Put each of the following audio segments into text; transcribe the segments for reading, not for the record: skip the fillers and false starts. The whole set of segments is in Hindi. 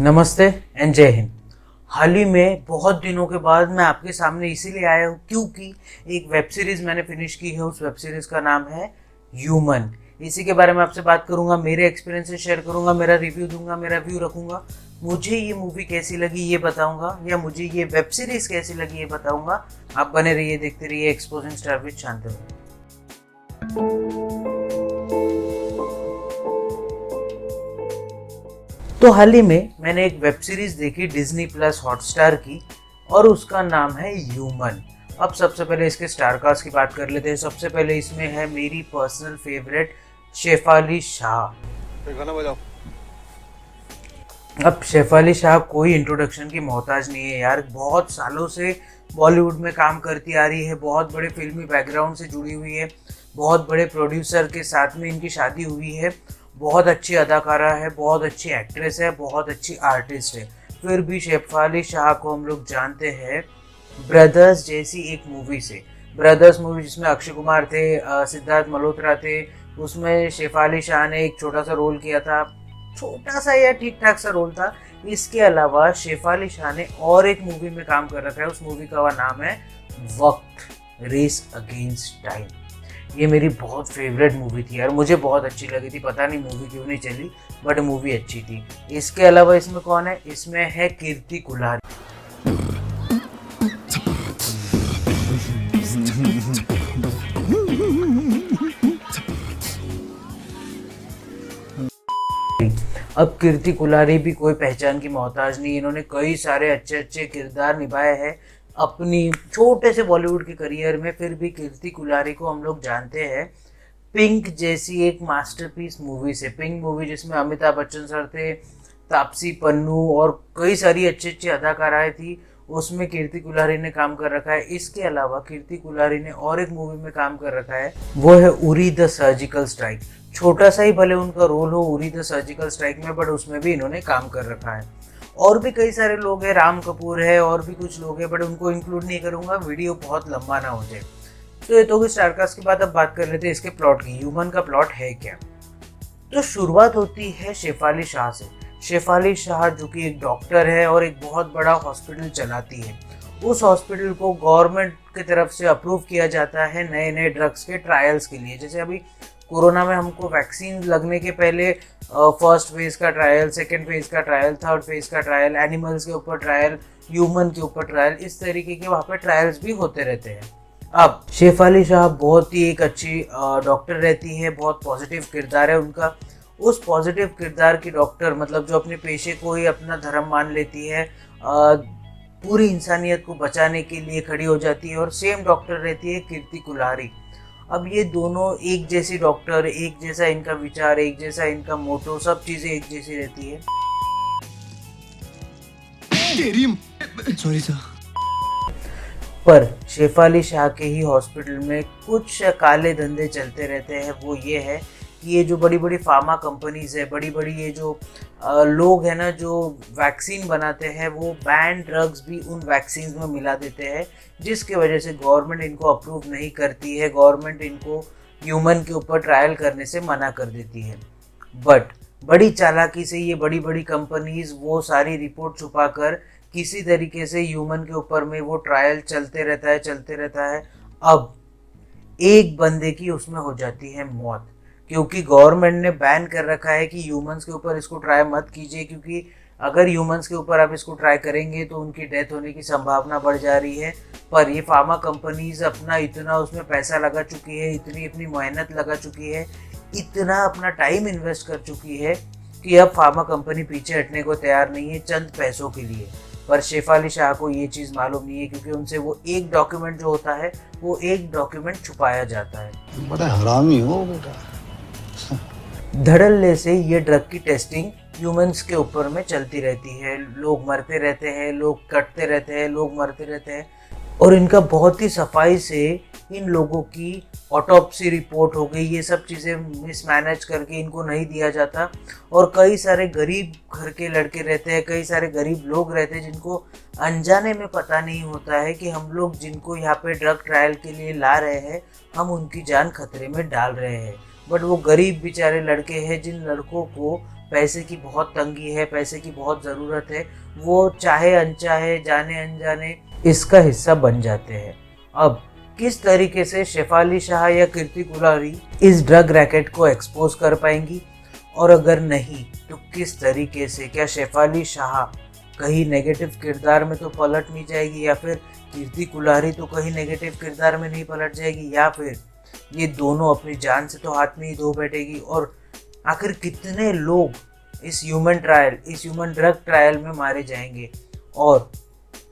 नमस्ते एंड जय हिंद। हाल ही में बहुत दिनों के बाद मैं आपके सामने इसीलिए आया हूँ क्योंकि एक वेब सीरीज़ मैंने फिनिश की है। उस वेब सीरीज़ का नाम है ह्यूमन। इसी के बारे में आपसे बात करूँगा, मेरे एक्सपीरियंसेस शेयर करूँगा, मेरा रिव्यू दूंगा, मेरा व्यू रखूँगा। मुझे ये मूवी कैसी लगी ये बताऊँगा, या मुझे ये वेब सीरीज़ कैसी लगी ये बताऊँगा। आप बने रहिए, देखते रहिए एक्सपोजिंग स्टार विद शांतनु। तो हाल ही में मैंने एक वेब सीरीज देखी डिज्नी प्लस हॉटस्टार की, और उसका नाम है ह्यूमन। अब सबसे पहले इसके स्टारकास्ट की बात कर लेते हैं। सबसे पहले इसमें है मेरी पर्सनल फेवरेट शेफाली शाह। गाना बजाओ। अब शेफाली शाह कोई इंट्रोडक्शन की मोहताज नहीं है यार। बहुत सालों से बॉलीवुड में काम करती आ रही है, बहुत बड़े फिल्मी बैकग्राउंड से जुड़ी हुई है, बहुत बड़े प्रोड्यूसर के साथ में इनकी शादी हुई है, बहुत अच्छी अदाकारा है, बहुत अच्छी एक्ट्रेस है, बहुत अच्छी आर्टिस्ट है। फिर भी शेफाली शाह को हम लोग जानते हैं ब्रदर्स जैसी एक मूवी से। ब्रदर्स मूवी जिसमें अक्षय कुमार थे, सिद्धार्थ मल्होत्रा थे, उसमें शेफाली शाह ने एक छोटा सा रोल किया था। छोटा सा या ठीक ठाक सा रोल था। इसके अलावा शेफाली शाह ने और एक मूवी में काम कर रखा है। उस मूवी का नाम है वक्त, रेस अगेंस्ट टाइम। ये मेरी बहुत फेवरेट मूवी थी यार, मुझे बहुत अच्छी लगी थी। पता नहीं मूवी क्यों नहीं चली, बट मूवी अच्छी थी। इसके अलावा इसमें कौन है? इसमें है कीर्ति कुल्हारी। अब कीर्ति कुल्हारी भी कोई पहचान की मोहताज नहीं। इन्होंने कई सारे अच्छे अच्छे किरदार निभाए हैं अपनी छोटे से बॉलीवुड के करियर में। फिर भी कीर्ति कुल्हारी को हम लोग जानते हैं पिंक जैसी एक मास्टरपीस मूवी से। पिंक मूवी जिसमें अमिताभ बच्चन सर थे, तापसी पन्नू और कई सारी अच्छी अच्छी अदाकाराएं थी, उसमें कीर्ति कुल्हारी ने काम कर रखा है। इसके अलावा कीर्ति कुल्हारी ने और एक मूवी में काम कर रखा है, वो है उरी द सर्जिकल स्ट्राइक। छोटा सा ही भले उनका रोल हो उरी द सर्जिकल स्ट्राइक में, बट उसमें भी इन्होंने काम कर रखा है। और भी कई सारे लोग हैं, राम कपूर है और भी कुछ लोग हैं, बट उनको इंक्लूड नहीं करूंगा, वीडियो बहुत लंबा ना हो जाए। तो ये तो कि स्टारकास्ट के बाद अब बात कर लेते हैं इसके प्लॉट की। ह्यूमन का प्लॉट है क्या? तो शुरुआत होती है शेफाली शाह से। शेफाली शाह जो कि एक डॉक्टर है और एक बहुत बड़ा हॉस्पिटल चलाती है। उस हॉस्पिटल को गवर्नमेंट की तरफ से अप्रूव किया जाता है नए नए ड्रग्स के ट्रायल्स के लिए। जैसे अभी कोरोना में हमको वैक्सीन लगने के पहले फर्स्ट फेज का ट्रायल, सेकेंड फेज का ट्रायल, थर्ड फेज का ट्रायल, एनिमल्स के ऊपर ट्रायल, ह्यूमन के ऊपर ट्रायल, इस तरीके के वहाँ पे ट्रायल्स भी होते रहते हैं। अब शेफाली शाह बहुत ही एक अच्छी डॉक्टर रहती है, बहुत पॉजिटिव किरदार है उनका। उस पॉजिटिव किरदार की डॉक्टर, मतलब जो अपने पेशे को ही अपना धर्म मान लेती है, पूरी इंसानियत को बचाने के लिए खड़ी हो जाती है। और सेम डॉक्टर रहती है कीर्ति कुल्हारी। अब ये दोनों एक जैसी डॉक्टर, एक जैसा इनका विचार, एक जैसा इनका मोटो, सब चीज़ें एक जैसी रहती है। Sorry sir. पर शेफाली शाह के ही हॉस्पिटल में कुछ काले धंधे चलते रहते हैं। वो ये है कि ये जो बड़ी बड़ी फार्मा कंपनीज है, बड़ी बड़ी ये जो लोग हैं ना जो वैक्सीन बनाते हैं, वो बैन ड्रग्स भी उन वैक्सीन में मिला देते हैं, जिसकी वजह से गवर्नमेंट इनको अप्रूव नहीं करती है। गवर्नमेंट इनको ह्यूमन के ऊपर ट्रायल करने से मना कर देती है। बट बड़ी चालाकी से ये बड़ी बड़ी कंपनीज वो सारी रिपोर्ट छुपाकर किसी तरीके से ह्यूमन के ऊपर में वो ट्रायल चलते रहता है। अब एक बंदे की उसमें हो जाती है मौत, क्योंकि गवर्नमेंट ने बैन कर रखा है कि ह्यूमंस के ऊपर इसको ट्राई मत कीजिए, क्योंकि अगर ह्यूमंस के ऊपर आप इसको ट्राई करेंगे तो उनकी डेथ होने की संभावना बढ़ जा रही है। पर ये फार्मा कंपनीज अपना इतना उसमें पैसा लगा चुकी है, इतनी अपनी मेहनत लगा चुकी है, इतना अपना टाइम इन्वेस्ट कर चुकी है कि अब फार्मा कंपनी पीछे हटने को तैयार नहीं है चंद पैसों के लिए। पर शेफाली शाह को ये चीज़ मालूम नहीं है, क्योंकि उनसे वो एक डॉक्यूमेंट जो होता है वो एक डॉक्यूमेंट छुपाया जाता है। बड़ा हरामी हो बेटा। धड़ल्ले से ये ड्रग की टेस्टिंग ह्यूमंस के ऊपर में चलती रहती है। लोग मरते रहते हैं, लोग कटते रहते हैं, लोग मरते रहते हैं, और इनका बहुत ही सफाई से इन लोगों की ऑटोप्सी रिपोर्ट हो गई, ये सब चीज़ें मिसमैनेज करके इनको नहीं दिया जाता। और कई सारे गरीब घर के लड़के रहते हैं, कई सारे गरीब लोग रहते हैं जिनको अनजाने में पता नहीं होता है कि हम लोग जिनको यहाँ पे ड्रग ट्रायल के लिए ला रहे हैं, हम उनकी जान खतरे में डाल रहे हैं। बट वो गरीब बेचारे लड़के हैं जिन लड़कों को पैसे की बहुत तंगी है, पैसे की बहुत ज़रूरत है, वो चाहे अनचाहे जाने अनजाने इसका हिस्सा बन जाते हैं। अब किस तरीके से शेफाली शाह या कीर्ति कुलारी इस ड्रग रैकेट को एक्सपोज कर पाएंगी, और अगर नहीं तो किस तरीके से, क्या शेफाली शाह कहीं नेगेटिव किरदार में तो पलट नहीं जाएगी, या फिर कीर्ति कुलारी तो कहीं नेगेटिव किरदार में नहीं पलट जाएगी, या फिर ये दोनों अपनी जान से तो हाथ में ही धो बैठेगी। और आखिर कितने लोग इस ह्यूमन ड्रग ट्रायल में मारे जाएंगे, और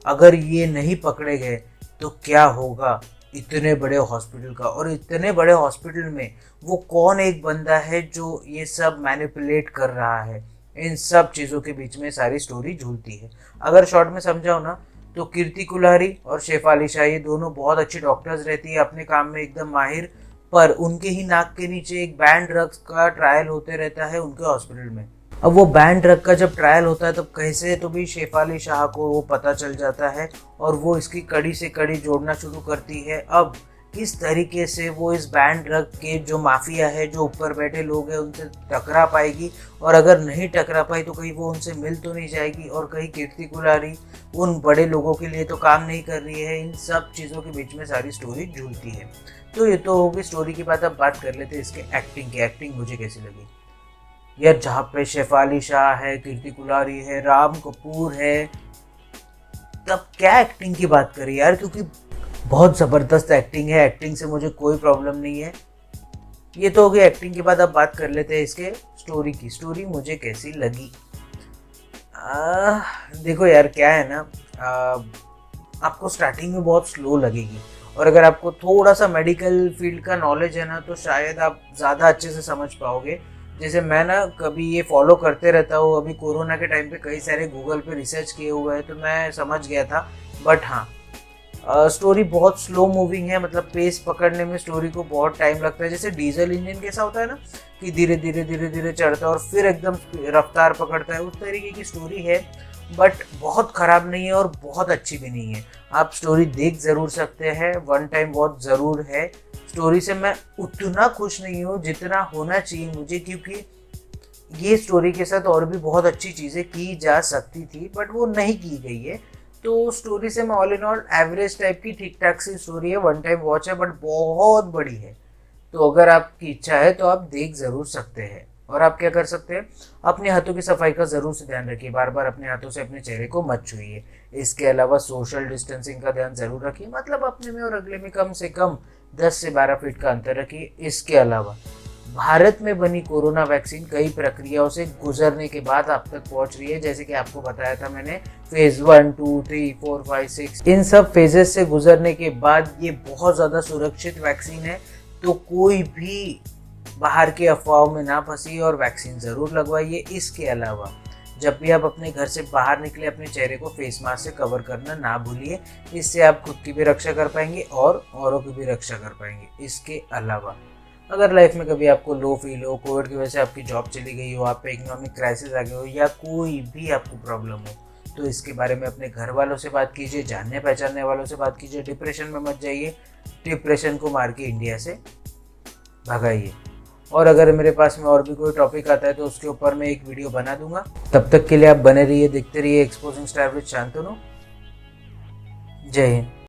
अगर ये नहीं पकड़े गए तो क्या होगा इतने बड़े हॉस्पिटल का। और इतने बड़े हॉस्पिटल में वो कौन एक बंदा है जो ये सब मैनिपुलेट कर रहा है, इन सब चीज़ों के बीच में सारी स्टोरी झूलती है। अगर शॉर्ट में समझाओ ना तो कीर्ति कुलारी और शेफाली शाह ये दोनों बहुत अच्छी डॉक्टर्स रहती है, अपने काम में एकदम माहिर, पर उनके ही नाक के नीचे एक बैन ड्रग्स का ट्रायल होते रहता है उनके हॉस्पिटल में। अब वो बैन ड्रग का जब ट्रायल होता है तब कैसे तो भी शेफाली शाह को वो पता चल जाता है और वो इसकी कड़ी से कड़ी जोड़ना शुरू करती है। अब किस तरीके से वो इस बैन ड्रग के जो माफिया है, जो ऊपर बैठे लोग हैं, उनसे टकरा पाएगी, और अगर नहीं टकरा पाई तो कहीं वो उनसे मिल तो नहीं जाएगी, और कहीं कीर्ति कुलारी उन बड़े लोगों के लिए तो काम नहीं कर रही है। इन सब चीज़ों के बीच में सारी स्टोरी झूलती है। तो ये तो होगी स्टोरी की बात। अब बात कर लेते हैं इसके एक्टिंग की। एक्टिंग मुझे कैसी लगी यार, जहाँ पे शेफाली शाह है, कीर्ति कुलारी है, राम कपूर है, तब क्या एक्टिंग की बात करें यार, क्योंकि बहुत ज़बरदस्त एक्टिंग है। एक्टिंग से मुझे कोई प्रॉब्लम नहीं है। ये तो हो गई एक्टिंग की बात। अब बात कर लेते हैं इसके स्टोरी की। स्टोरी मुझे कैसी लगी। देखो यार, क्या है ना, आपको स्टार्टिंग में बहुत स्लो लगेगी, और अगर आपको थोड़ा सा मेडिकल फील्ड का नॉलेज है ना तो शायद आप ज़्यादा अच्छे से समझ पाओगे। जैसे मैं ना कभी ये फॉलो करते रहता हूँ, अभी कोरोना के टाइम पे कई सारे गूगल पे रिसर्च किए हुए हैं तो मैं समझ गया था। बट हाँ, स्टोरी बहुत स्लो मूविंग है, मतलब पेस पकड़ने में स्टोरी को बहुत टाइम लगता है। जैसे डीजल इंजन कैसा होता है ना कि धीरे धीरे धीरे धीरे चढ़ता है और फिर एकदम रफ्तार पकड़ता है, उस तरीके की स्टोरी है। बट बहुत ख़राब नहीं है और बहुत अच्छी भी नहीं है। आप स्टोरी देख ज़रूर सकते हैं, वन टाइम वॉच ज़रूर है। स्टोरी से मैं उतना खुश नहीं हूँ जितना होना चाहिए मुझे, क्योंकि ये स्टोरी के साथ और भी बहुत अच्छी चीज़ें की जा सकती थी बट वो नहीं की गई है। तो स्टोरी से मैं all in all average type की ठीक ठाक सी स्टोरी है, वन टाइम वॉच है, बट बहुत बड़ी है। तो अगर आपकी इच्छा है तो आप देख ज़रूर सकते हैं। और आप क्या कर सकते हैं, अपने हाथों की सफाई का ज़रूर से ध्यान रखिए, बार बार अपने हाथों से अपने चेहरे को मत छुइए। इसके अलावा सोशल डिस्टेंसिंग का ध्यान ज़रूर रखिए, मतलब अपने में और अगले में कम से कम 10 से 12 फीट का अंतर रखिए। इसके अलावा भारत में बनी कोरोना वैक्सीन कई प्रक्रियाओं से गुजरने के बाद आप तक पहुंच रही है। जैसे कि आपको बताया था मैंने, फेज 1, 2, 3, 4, 5, 6 इन सब फेजेस से गुजरने के बाद ये बहुत ज़्यादा सुरक्षित वैक्सीन है। तो कोई भी बाहर की अफवाहों में ना फंसी और वैक्सीन ज़रूर लगवाइए। इसके अलावा जब भी आप अपने घर से बाहर निकले अपने चेहरे को फेस मास्क से कवर करना ना भूलिए। इससे आप खुद की भी रक्षा कर पाएंगे और औरों की भी रक्षा कर पाएंगे। इसके अलावा अगर लाइफ में कभी आपको लो फील हो, कोविड की वजह से आपकी जॉब चली गई हो, आप पे इकोनॉमिक क्राइसिस आ गए हो, या कोई भी आपको प्रॉब्लम हो, तो इसके बारे में अपने घर वालों से बात कीजिए, जानने पहचानने वालों से बात कीजिए। डिप्रेशन में मत जाइए, डिप्रेशन को मार के इंडिया से भगाइए। और अगर मेरे पास में और भी कोई टॉपिक आता है तो उसके ऊपर मैं एक वीडियो बना दूंगा। तब तक के लिए आप बने रहिए, देखते रहिए एक्सपोजिंग स्टार विद शांतनु। जय हिंद।